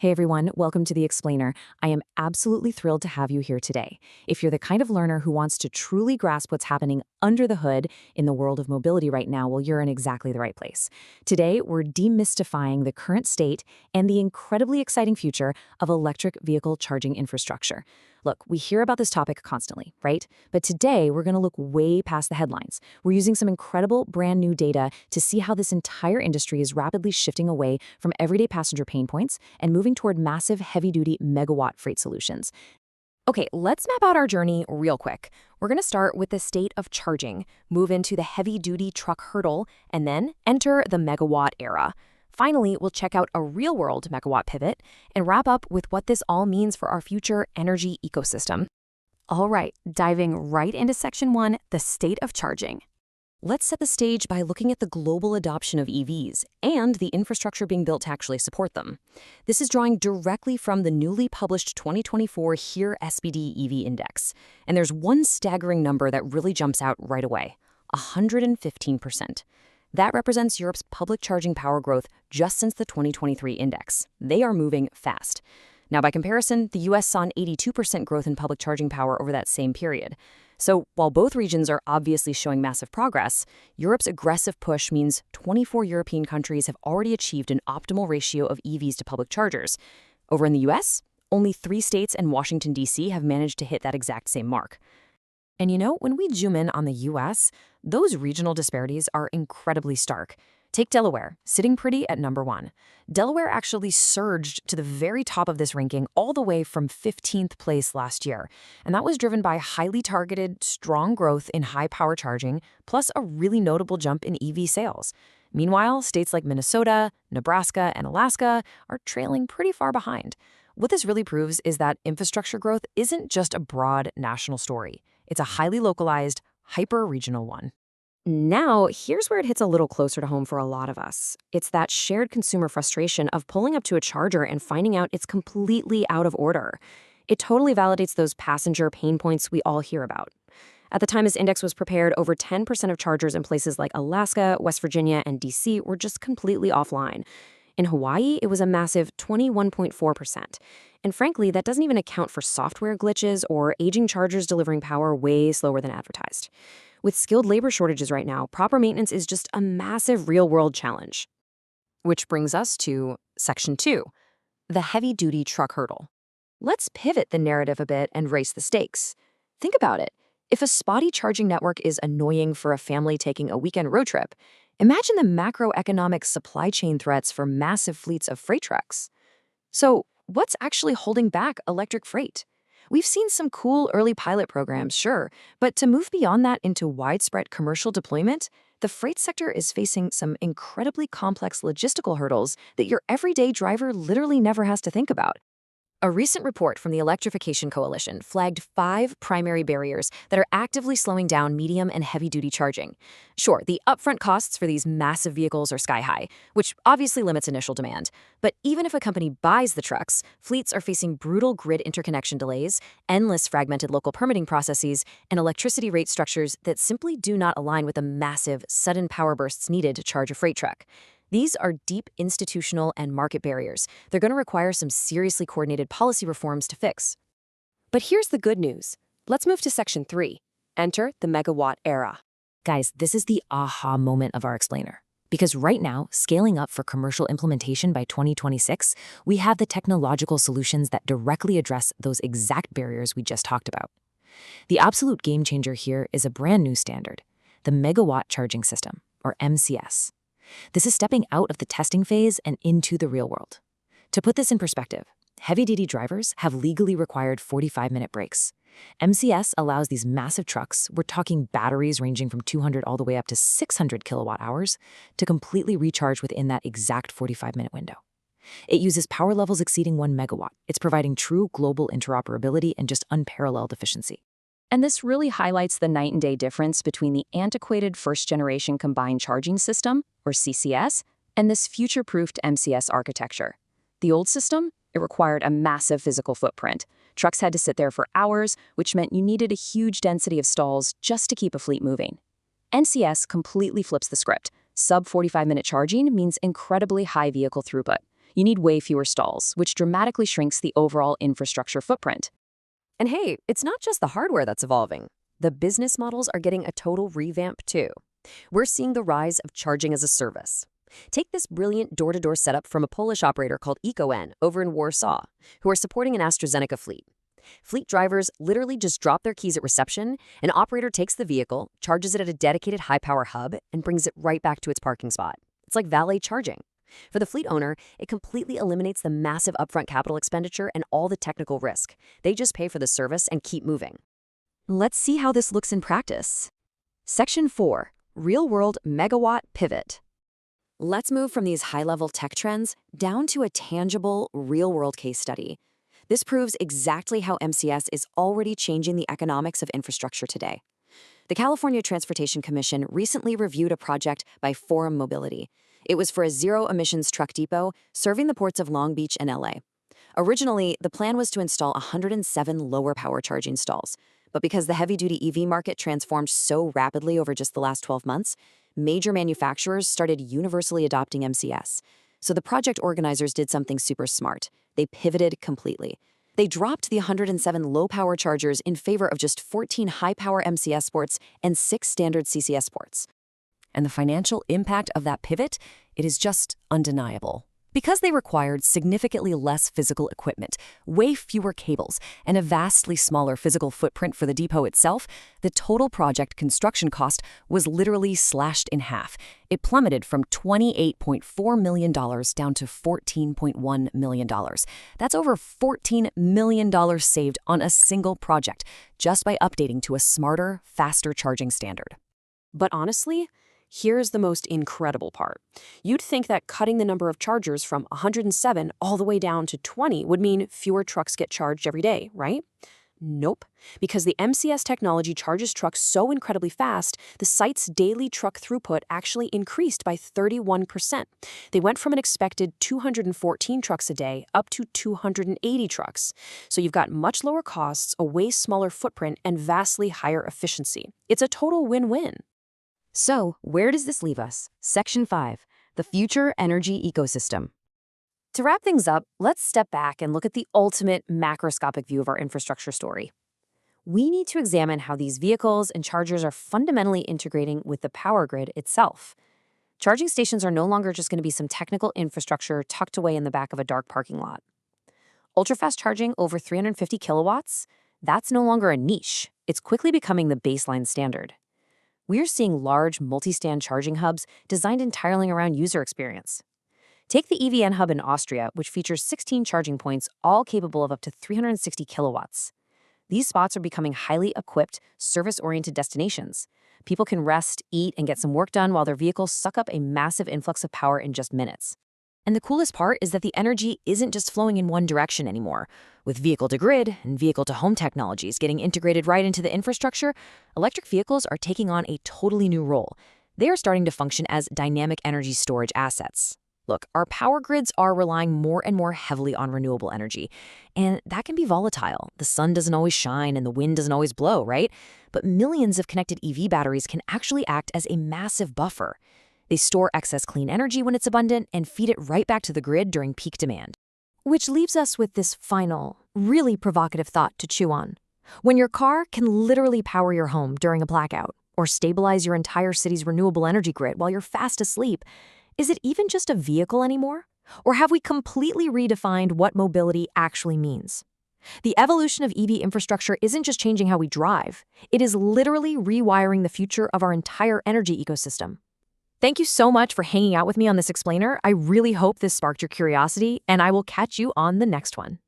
Hey everyone, welcome to The Explainer. I am absolutely thrilled to have you here today. If you're the kind of learner who wants to truly grasp what's happening under the hood in the world of mobility right now, well, you're in exactly the right place. Today, we're demystifying the current state and the incredibly exciting future of electric vehicle charging infrastructure. Look, we hear about this topic constantly, right? But today, we're going to look way past the headlines. We're using some incredible brand new data to see how this entire industry is rapidly shifting away from everyday passenger pain points and moving toward massive heavy-duty megawatt freight solutions. Okay, let's map out our journey real quick. We're going to start with the state of charging, move into the heavy-duty truck hurdle, and then enter the megawatt era. Finally, we'll check out a real-world megawatt pivot and wrap up with what this all means for our future energy ecosystem. All right, diving right into Section 1, the state of charging. Let's set the stage by looking at the global adoption of EVs and the infrastructure being built to actually support them. This is drawing directly from the newly published 2024 HERE SPD EV Index. And there's one staggering number that really jumps out right away: 115%. That represents Europe's public charging power growth just since the 2023 index. They are moving fast. Now, by comparison, the US saw an 82% growth in public charging power over that same period. So while both regions are obviously showing massive progress, Europe's aggressive push means 24 European countries have already achieved an optimal ratio of EVs to public chargers. Over in the US, only 3 states and Washington, D.C. have managed to hit that exact same mark. And when we zoom in on the US, those regional disparities are incredibly stark. Take Delaware, sitting pretty at number 1. Delaware actually surged to the very top of this ranking all the way from 15th place last year. And that was driven by highly targeted, strong growth in high-power charging, plus a really notable jump in EV sales. Meanwhile, states like Minnesota, Nebraska, and Alaska are trailing pretty far behind. What this really proves is that infrastructure growth isn't just a broad national story. It's a highly localized, hyper-regional one. Now, here's where it hits a little closer to home for a lot of us. It's that shared consumer frustration of pulling up to a charger and finding out it's completely out of order. It totally validates those passenger pain points we all hear about. At the time this index was prepared, over 10% of chargers in places like Alaska, West Virginia, and D.C. were just completely offline. In Hawaii, it was a massive 21.4%. And frankly, that doesn't even account for software glitches or aging chargers delivering power way slower than advertised. With skilled labor shortages right now, proper maintenance is just a massive real-world challenge. Which brings us to Section 2, the heavy-duty truck hurdle. Let's pivot the narrative a bit and raise the stakes. Think about it. If a spotty charging network is annoying for a family taking a weekend road trip, imagine the macroeconomic supply chain threats for massive fleets of freight trucks. So, what's actually holding back electric freight? We've seen some cool early pilot programs, sure, but to move beyond that into widespread commercial deployment, the freight sector is facing some incredibly complex logistical hurdles that your everyday driver literally never has to think about. A recent report from the Electrification Coalition flagged 5 primary barriers that are actively slowing down medium and heavy-duty charging. Sure, the upfront costs for these massive vehicles are sky-high, which obviously limits initial demand. But even if a company buys the trucks, fleets are facing brutal grid interconnection delays, endless fragmented local permitting processes, and electricity rate structures that simply do not align with the massive, sudden power bursts needed to charge a freight truck. These are deep institutional and market barriers. They're going to require some seriously coordinated policy reforms to fix. But here's the good news. Let's move to Section 3. Enter the megawatt era. Guys, this is the aha moment of our explainer. Because right now, scaling up for commercial implementation by 2026, we have the technological solutions that directly address those exact barriers we just talked about. The absolute game changer here is a brand new standard, the Megawatt Charging System, or MCS. This is stepping out of the testing phase and into the real world. To put this in perspective, heavy-duty drivers have legally required 45-minute breaks. MCS allows these massive trucks, we're talking batteries ranging from 200 all the way up to 600 kilowatt hours, to completely recharge within that exact 45-minute window. It uses power levels exceeding 1 megawatt. It's providing true global interoperability and just unparalleled efficiency. And this really highlights the night and day difference between the antiquated first-generation combined charging system, or CCS, and this future-proofed MCS architecture. The old system, it required a massive physical footprint. Trucks had to sit there for hours, which meant you needed a huge density of stalls just to keep a fleet moving. NCS completely flips the script. Sub-45-minute charging means incredibly high vehicle throughput. You need way fewer stalls, which dramatically shrinks the overall infrastructure footprint. And hey, it's not just the hardware that's evolving. The business models are getting a total revamp too. We're seeing the rise of charging as a service. Take this brilliant door-to-door setup from a Polish operator called EcoN over in Warsaw, who are supporting an AstraZeneca fleet. Fleet drivers literally just drop their keys at reception, an operator takes the vehicle, charges it at a dedicated high-power hub, and brings it right back to its parking spot. It's like valet charging. For the fleet owner, it completely eliminates the massive upfront capital expenditure and all the technical risk. They just pay for the service and keep moving. Let's see how this looks in practice. Section 4. Real-world megawatt pivot. Let's move from these high-level tech trends down to a tangible, real-world case study. This proves exactly how MCS is already changing the economics of infrastructure today. The California Transportation Commission recently reviewed a project by Forum Mobility. It was for a zero-emissions truck depot serving the ports of Long Beach and LA. Originally, the plan was to install 107 lower power charging stalls. But because the heavy-duty EV market transformed so rapidly over just the last 12 months, major manufacturers started universally adopting MCS. So the project organizers did something super smart. They pivoted completely. They dropped the 107 low-power chargers in favor of just 14 high-power MCS ports and 6 standard CCS ports. And the financial impact of that pivot, it is just undeniable. Because they required significantly less physical equipment, way fewer cables, and a vastly smaller physical footprint for the depot itself, the total project construction cost was literally slashed in half. It plummeted from $28.4 million down to $14.1 million. That's over $14 million saved on a single project, just by updating to a smarter, faster charging standard. But honestly, here's the most incredible part. You'd think that cutting the number of chargers from 107 all the way down to 20 would mean fewer trucks get charged every day, right? Nope. Because the MCS technology charges trucks so incredibly fast, the site's daily truck throughput actually increased by 31%. They went from an expected 214 trucks a day up to 280 trucks. So you've got much lower costs, a way smaller footprint, and vastly higher efficiency. It's a total win-win. So, where does this leave us? Section 5, the future energy ecosystem. To wrap things up, let's step back and look at the ultimate macroscopic view of our infrastructure story. We need to examine how these vehicles and chargers are fundamentally integrating with the power grid itself. Charging stations are no longer just going to be some technical infrastructure tucked away in the back of a dark parking lot. Ultra-fast charging over 350 kilowatts, that's no longer a niche. It's quickly becoming the baseline standard. We're seeing large multi-stand charging hubs designed entirely around user experience. Take the EVN hub in Austria, which features 16 charging points, all capable of up to 360 kilowatts. These spots are becoming highly equipped, service-oriented destinations. People can rest, eat, and get some work done while their vehicles suck up a massive influx of power in just minutes. And the coolest part is that the energy isn't just flowing in one direction anymore. With vehicle-to-grid and vehicle-to-home technologies getting integrated right into the infrastructure, electric vehicles are taking on a totally new role. They are starting to function as dynamic energy storage assets. Look, our power grids are relying more and more heavily on renewable energy, and that can be volatile. The sun doesn't always shine and the wind doesn't always blow, right? But millions of connected EV batteries can actually act as a massive buffer. They store excess clean energy when it's abundant and feed it right back to the grid during peak demand. Which leaves us with this final, really provocative thought to chew on. When your car can literally power your home during a blackout or stabilize your entire city's renewable energy grid while you're fast asleep, is it even just a vehicle anymore? Or have we completely redefined what mobility actually means? The evolution of EV infrastructure isn't just changing how we drive. It is literally rewiring the future of our entire energy ecosystem. Thank you so much for hanging out with me on this explainer. I really hope this sparked your curiosity, and I will catch you on the next one.